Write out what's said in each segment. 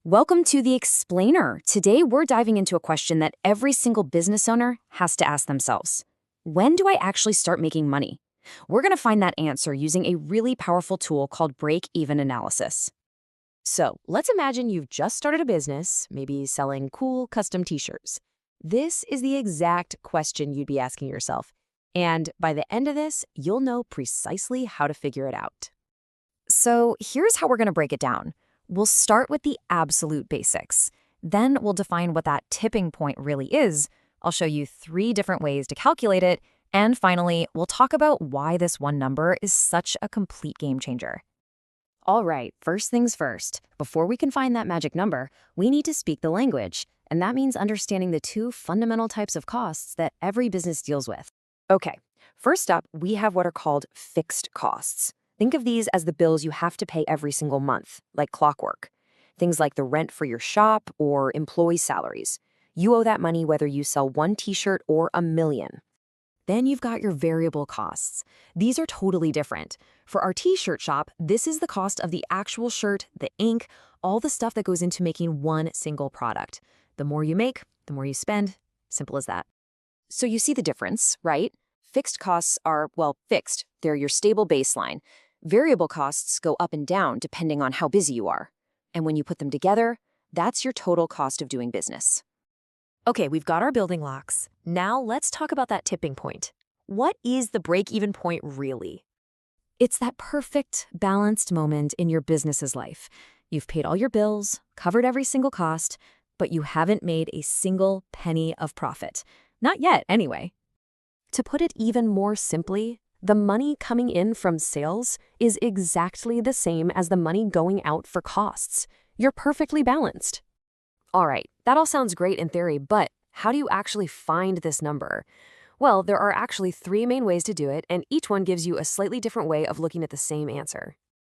Welcome to the Explainer. Today, we're diving into a question that every single business owner has to ask themselves. When do I actually start making money? We're going to find that answer using a really powerful tool called break-even analysis. So let's imagine you've just started a business, maybe selling cool custom t-shirts. This is the exact question you'd be asking yourself. And by the end of this, you'll know precisely how to figure it out. So here's how we're going to break it down. We'll start with the absolute basics. Then we'll define what that tipping point really is. I'll show you 3 different ways to calculate it. And finally, we'll talk about why this one number is such a complete game changer. All right, first things first. Before we can find that magic number, we need to speak the language. And that means understanding the 2 fundamental types of costs that every business deals with. Okay, first up, we have what are called fixed costs. Think of these as the bills you have to pay every single month, like clockwork. Things like the rent for your shop or employee salaries. You owe that money whether you sell 1 t-shirt or 1,000,000. Then you've got your variable costs. These are totally different. For our t-shirt shop, this is the cost of the actual shirt, the ink, all the stuff that goes into making one single product. The more you make, the more you spend. Simple as that. So you see the difference, right? Fixed costs are, well, fixed. They're your stable baseline. Variable costs go up and down depending on how busy you are. And when you put them together, that's your total cost of doing business. Okay, we've got our building blocks. Now let's talk about that tipping point. What is the break-even point really? It's that perfect, balanced moment in your business's life. You've paid all your bills, covered every single cost, but you haven't made a single penny of profit. Not yet, anyway. To put it even more simply, the money coming in from sales is exactly the same as the money going out for costs. You're perfectly balanced. All right, that all sounds great in theory, but how do you actually find this number? Well, there are actually 3 main ways to do it, and each one gives you a slightly different way of looking at the same answer.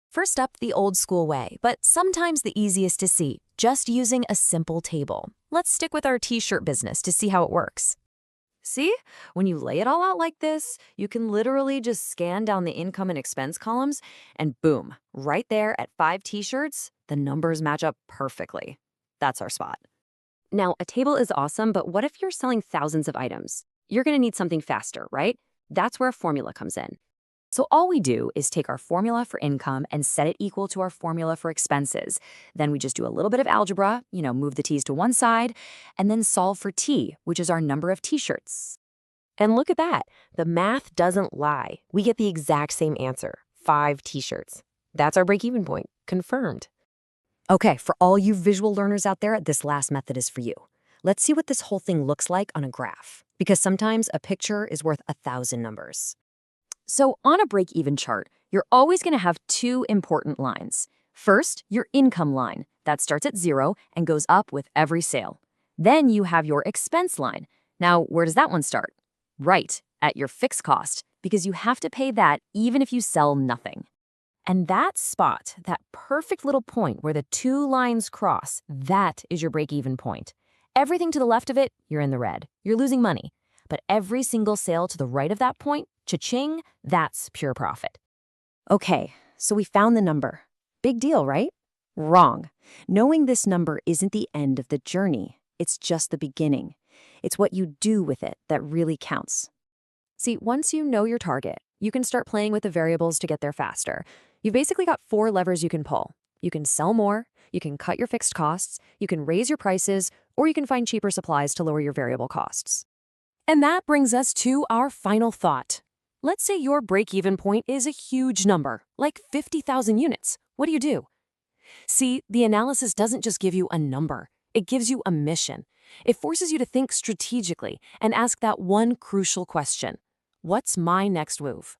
First up, the old school way, but sometimes the easiest to see, just using a simple table. Let's stick with our t-shirt business to see how it works. See, when you lay it all out like this, you can literally just scan down the income and expense columns, and boom, right there at 5 t-shirts, the numbers match up perfectly. That's our spot. Now, a table is awesome, but what if you're selling thousands of items? You're going to need something faster, right? That's where a formula comes in. So all we do is take our formula for income and set it equal to our formula for expenses. Then we just do a little bit of algebra, move the t's to one side, and then solve for t, which is our number of t-shirts. And look at that. The math doesn't lie. We get the exact same answer, 5 t-shirts. That's our break-even point, confirmed. Okay, for all you visual learners out there, this last method is for you. Let's see what this whole thing looks like on a graph, because sometimes a picture is worth 1,000 numbers. So on a break-even chart, you're always going to have 2 important lines. First, your income line. That starts at 0 and goes up with every sale. Then you have your expense line. Now, where does that one start? Right, at your fixed cost, because you have to pay that even if you sell nothing. And that spot, that perfect little point where the 2 lines cross, that is your break-even point. Everything to the left of it, you're in the red. You're losing money. But every single sale to the right of that point, cha-ching, that's pure profit. Okay, so we found the number. Big deal, right? Wrong. Knowing this number isn't the end of the journey. It's just the beginning. It's what you do with it that really counts. See, once you know your target, you can start playing with the variables to get there faster. You've basically got 4 levers you can pull. You can sell more, you can cut your fixed costs, you can raise your prices, or you can find cheaper supplies to lower your variable costs. And that brings us to our final thought. Let's say your break-even point is a huge number, like 50,000 units. What do you do? See, the analysis doesn't just give you a number. It gives you a mission. It forces you to think strategically and ask that one crucial question. What's my next move?